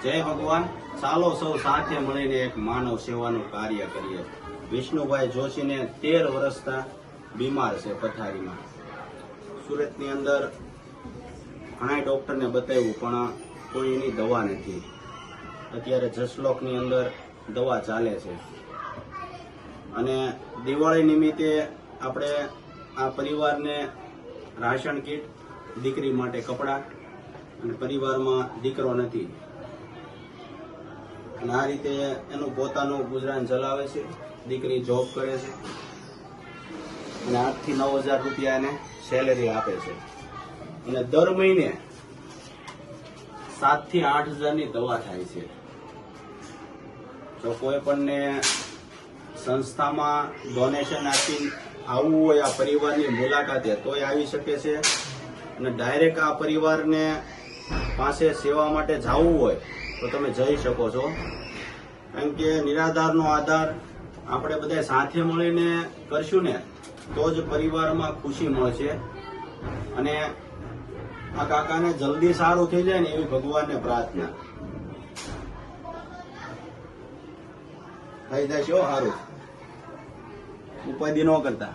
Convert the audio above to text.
જય ભગવાન. ચાલો સૌ સાથે મળીને એક માનવ સેવાનું કાર્ય કરીએ. વિષ્ણુભાઈ જોશીને 13 વર્ષથી બીમાર છે પથારીમાં. સુરતની અંદર ઘણા ડોક્ટરને બતાવ્યું પણ કોઈ એની દવા નથી. અત્યારે જસલોકની અંદર દવા ચાલે છે અને દિવાળી નિમિત્તે આપણે આ પરિવારને રાશન કીટ, દીકરી માટે કપડાં અને પરિવારમાં દીકરો નથી અને આ રીતે એનું પોતાનું ગુજરાન ચલાવે છે. દીકરી જોબ કરે છે અને 8 થી 9 હજાર રૂપિયા એને સેલેરી આપે છે અને દર મહિને 7 થી 8 હજારની દવા થાય છે. જો કોઈ પણને સંસ્થામાં ડોનેશન આપી આવવું હોય આ પરિવારની મુલાકાતે તોય આવી શકે છે અને ડાયરેક્ટ આ પરિવારને પાસે સેવા માટે જવું હોય તો તમે જઈ શકો છો. કારણ કે નિરાધારનો આધાર આપણે બધા સાથે મળીને કરશું ને તો જ પરિવારમાં ખુશી મળશે અને આ કાકાને જલ્દી સારું થઈ જાય ને એવી ભગવાનને પ્રાર્થના. થઈ જાય છે સારું, ઉપાધિ ન કરતા.